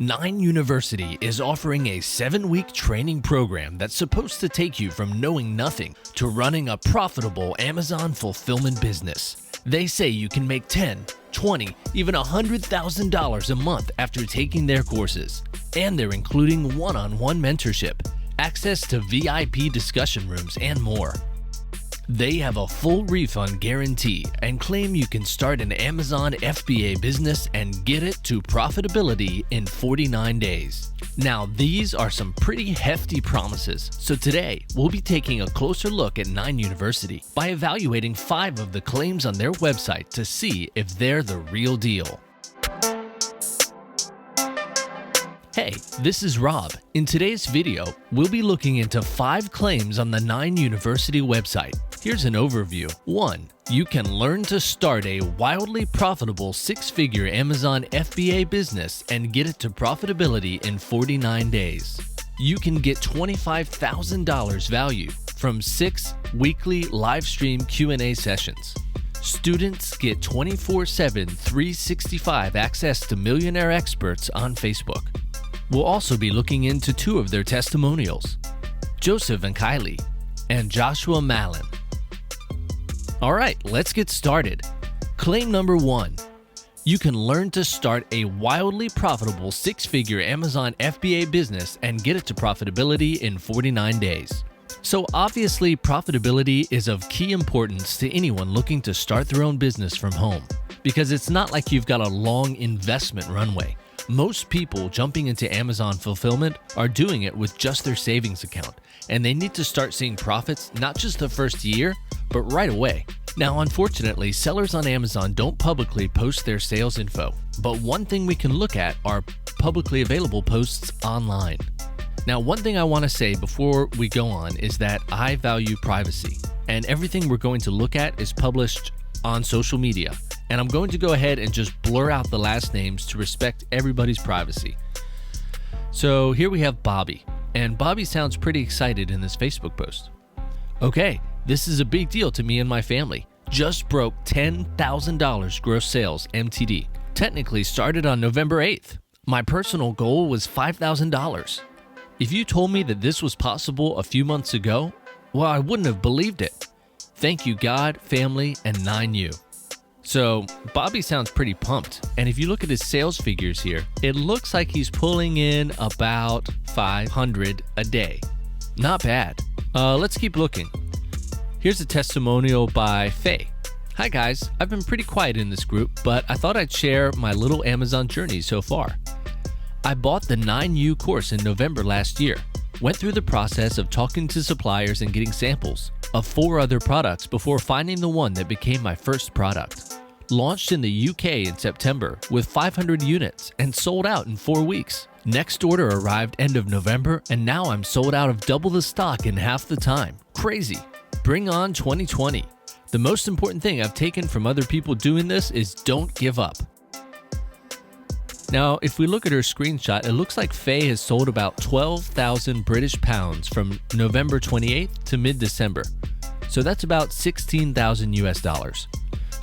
9 University is offering a 7-week training program that's supposed to take you from knowing nothing to running a profitable Amazon fulfillment business. They say you can make $10, $20, even $100,000 a month after taking their courses. And they're including one-on-one mentorship, access to VIP discussion rooms, and more. They have a full refund guarantee and claim you can start an Amazon FBA business and get it to profitability in 49 days. Now, these are some pretty hefty promises, so today we'll be taking a closer look at 9 University by evaluating 5 of the claims on their website to see if they're the real deal. Hey, this is Rob. In today's video, we'll be looking into 5 claims on the 9 University website. Here's an overview. 1. You can learn to start a wildly profitable 6-figure Amazon FBA business and get it to profitability in 49 days. You can get $25,000 value from 6 weekly live stream Q&A sessions. Students get 24/7, 365 access to millionaire experts on Facebook. We'll also be looking into 2 of their testimonials, Joseph and Kylie, and Joshua Malin. All right, let's get started. Claim number 1. You can learn to start a wildly profitable 6-figure Amazon FBA business and get it to profitability in 49 days. So obviously, profitability is of key importance to anyone looking to start their own business from home, because it's not like you've got a long investment runway. Most people jumping into Amazon fulfillment are doing it with just their savings account, and they need to start seeing profits not just the first year, but right away. Now, unfortunately, sellers on Amazon don't publicly post their sales info, but one thing we can look at are publicly available posts online. Now, one thing I want to say before we go on is that I value privacy, and everything we're going to look at is published on social media. And I'm going to go ahead and just blur out the last names to respect everybody's privacy. So here we have Bobby, and Bobby sounds pretty excited in this Facebook post. Okay, this is a big deal to me and my family. Just broke $10,000 gross sales MTD. Technically started on November 8th. My personal goal was $5,000. If you told me that this was possible a few months ago, well, I wouldn't have believed it. Thank you, God, family, and 9U. So Bobby sounds pretty pumped, and if you look at his sales figures here, it looks like he's pulling in about $500 a day. Not bad. Let's keep looking. Here's a testimonial by Faye. Hi guys, I've been pretty quiet in this group, but I thought I'd share my little Amazon journey so far. I bought the 9U course in November last year. Went through the process of talking to suppliers and getting samples of 4 other products before finding the one that became my first product. Launched in the UK in September with 500 units and sold out in 4 weeks. Next order arrived end of November, and now I'm sold out of double the stock in half the time. Crazy. Bring on 2020. The most important thing I've taken from other people doing this is don't give up. Now, if we look at her screenshot, it looks like Faye has sold about 12,000 British pounds from November 28th to mid-December. So that's about 16,000 US dollars.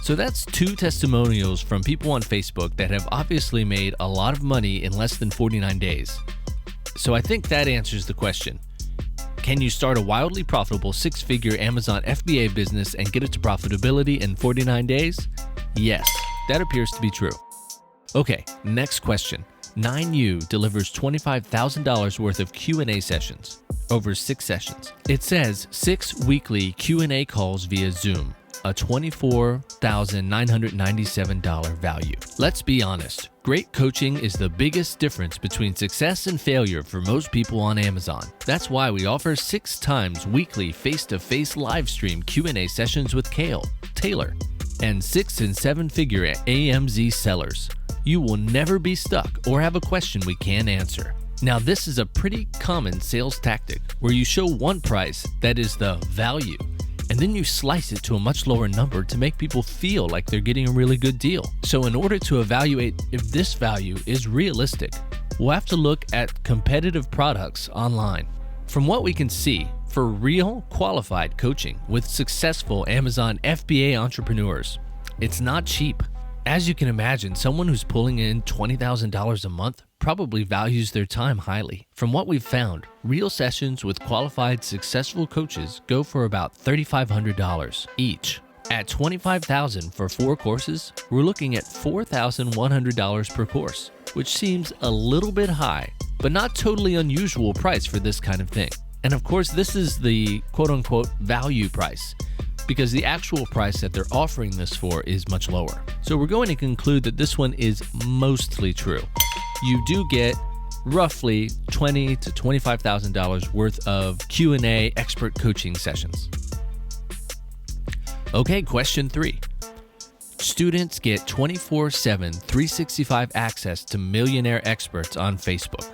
So that's 2 testimonials from people on Facebook that have obviously made a lot of money in less than 49 days. So I think that answers the question. Can you start a wildly profitable 6-figure Amazon FBA business and get it to profitability in 49 days? Yes, that appears to be true. Okay, next question. 9U delivers $25,000 worth of Q&A sessions over 6 sessions. It says 6 weekly Q&A calls via Zoom, a $24,997 value. Let's be honest, great coaching is the biggest difference between success and failure for most people on Amazon. That's why we offer 6 times weekly face-to-face live stream Q&A sessions with Taylor, and 6- and 7-figure AMZ sellers. You will never be stuck or have a question we can't answer. Now, this is a pretty common sales tactic where you show one price that is the value, and then you slice it to a much lower number to make people feel like they're getting a really good deal. So in order to evaluate if this value is realistic, we'll have to look at competitive products online. From what we can see, for real qualified coaching with successful Amazon FBA entrepreneurs, it's not cheap. As you can imagine, someone who's pulling in $20,000 a month probably values their time highly. From what we've found, real sessions with qualified, successful coaches go for about $3,500 each. At $25,000 for 4 courses, we're looking at $4,100 per course, which seems a little bit high, but not totally unusual price for this kind of thing. And of course, this is the quote-unquote value price, because the actual price that they're offering this for is much lower. So we're going to conclude that this one is mostly true. You do get roughly $20,000 to $25,000 worth of Q&A expert coaching sessions. Okay, question 3. Students get 24/7, 365 access to millionaire experts on Facebook.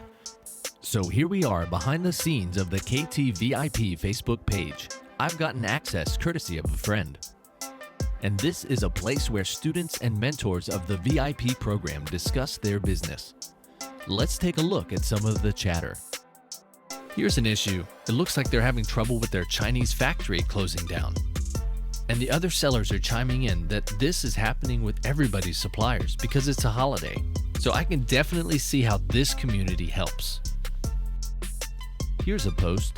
So here we are behind the scenes of the KT VIP Facebook page. I've gotten access courtesy of a friend. And this is a place where students and mentors of the VIP program discuss their business. Let's take a look at some of the chatter. Here's an issue. It looks like they're having trouble with their Chinese factory closing down. And the other sellers are chiming in that this is happening with everybody's suppliers because it's a holiday. So I can definitely see how this community helps. Here's a post.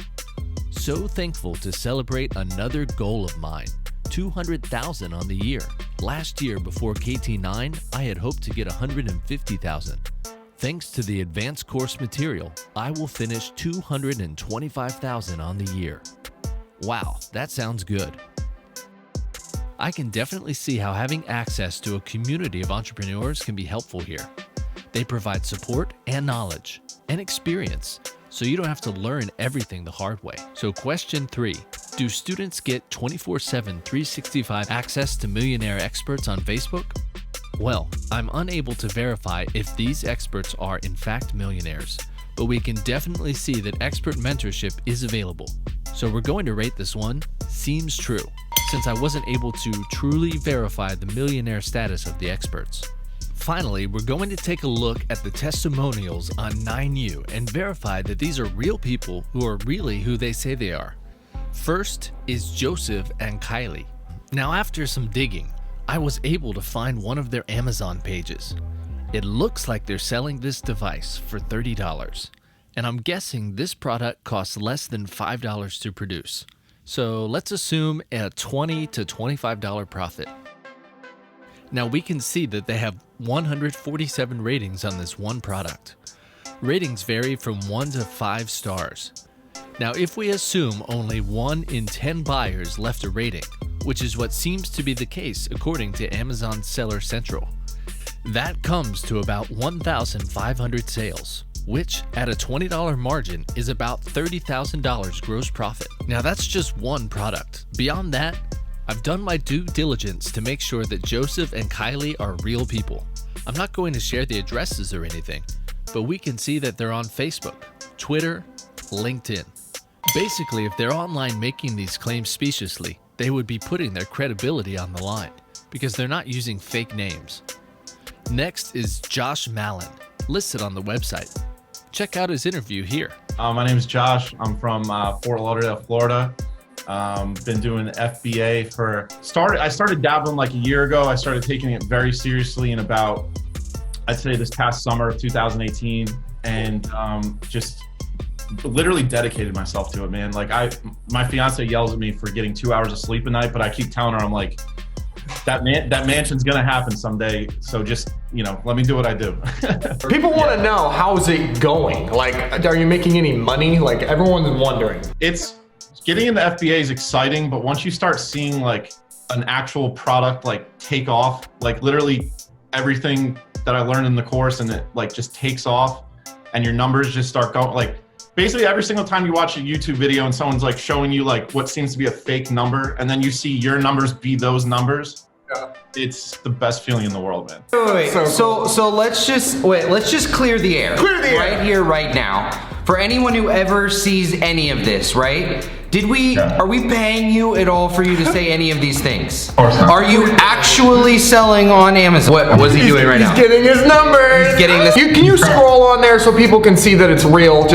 So thankful to celebrate another goal of mine, 200,000 on the year. Last year before KT9, I had hoped to get 150,000. Thanks to the advanced course material, I will finish 225,000 on the year. Wow, that sounds good. I can definitely see how having access to a community of entrepreneurs can be helpful here. They provide support and knowledge and experience, so you don't have to learn everything the hard way. So question 3, do students get 24/7, 365 access to millionaire experts on Facebook? Well, I'm unable to verify if these experts are in fact millionaires, but we can definitely see that expert mentorship is available. So we're going to rate this one, seems true, since I wasn't able to truly verify the millionaire status of the experts. Finally, we're going to take a look at the testimonials on 9U and verify that these are real people who are really who they say they are. First is Joseph and Kylie. Now, after some digging, I was able to find one of their Amazon pages. It looks like they're selling this device for $30, and I'm guessing this product costs less than $5 to produce. So let's assume a $20 to $25 profit. Now we can see that they have 147 ratings on this one product. Ratings vary from 1 to 5 stars. Now if we assume only 1 in 10 buyers left a rating, which is what seems to be the case according to Amazon Seller Central, that comes to about 1,500 sales, which at a $20 margin is about $30,000 gross profit. Now that's just one product. Beyond that, I've done my due diligence to make sure that Joseph and Kylie are real people. I'm not going to share the addresses or anything, but we can see that they're on Facebook, Twitter, LinkedIn. Basically, if they're online making these claims speciously, they would be putting their credibility on the line because they're not using fake names. Next is Josh Mallon, listed on the website. Check out his interview here. My name is Josh. I'm from Fort Lauderdale, Florida. Been doing FBA I started dabbling like a year ago. I started taking it very seriously in about, I'd say this past summer of 2018, and just literally dedicated myself to it, man. Like my fiance yells at me for getting 2 hours of sleep a night, but I keep telling her, I'm like, that mansion's gonna happen someday. So just, let me do what I do. People want to know, how's it going? Like, are you making any money? Like, everyone's wondering. Getting into FBA is exciting, but once you start seeing like an actual product like take off, like literally everything that I learned in the course, and it like just takes off, and your numbers just start going, like basically every single time you watch a YouTube video and someone's like showing you like what seems to be a fake number, and then you see your numbers be those numbers, it's the best feeling in the world, man. Wait. So let's just clear the air. Right here, right now. For anyone who ever sees any of this, right? Are we paying you at all for you to say any of these things? Of course not. Are you actually selling on Amazon? What was he doing right now? He's getting his numbers. He's getting this. Can you scroll on there so people can see that it's real?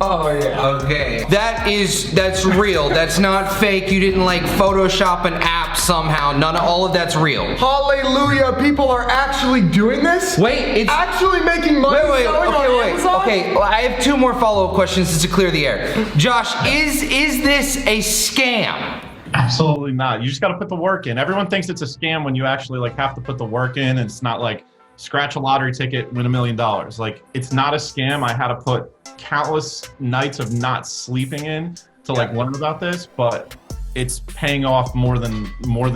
Oh yeah. Okay. That's real. That's not fake. You didn't like Photoshop an app somehow. None of all of that's real. Hallelujah! People are actually doing this. Wait, it's actually making money. selling on Amazon? Okay, well, I have two more follow-up questions just to clear the air. Josh, is this a scam? Absolutely not. You just got to put the work in. Everyone thinks it's a scam when you actually like have to put the work in, and it's not like scratch a lottery ticket, win $1 million. Like, it's not a scam. I had to put countless nights of not sleeping in to like learn about this, but it's paying off more than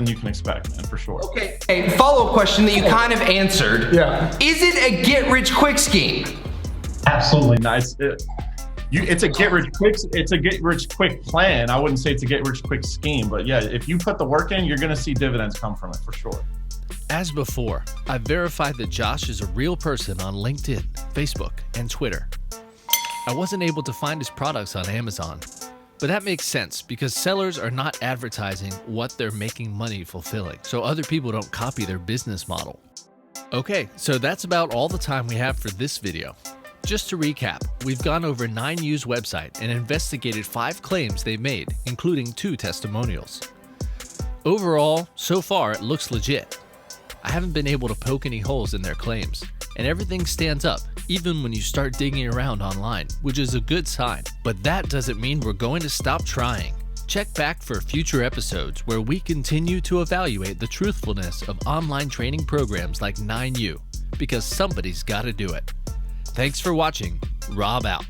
you can expect, man, for sure. Okay. A follow-up question that you kind of answered. Yeah. Is it a get-rich-quick scheme? Absolutely not. It's a get-rich-quick plan. I wouldn't say it's a get-rich-quick scheme, but yeah, if you put the work in, you're going to see dividends come from it for sure. As before, I've verified that Josh is a real person on LinkedIn, Facebook, and Twitter. I wasn't able to find his products on Amazon, but that makes sense because sellers are not advertising what they're making money fulfilling, so other people don't copy their business model. Okay, so that's about all the time we have for this video. Just to recap, we've gone over 9U's website and investigated 5 claims they've made, including 2 testimonials. Overall, so far it looks legit. I haven't been able to poke any holes in their claims, and everything stands up, even when you start digging around online, which is a good sign. But that doesn't mean we're going to stop trying. Check back for future episodes where we continue to evaluate the truthfulness of online training programs like 9U, because somebody's got to do it. Thanks for watching. Rob out.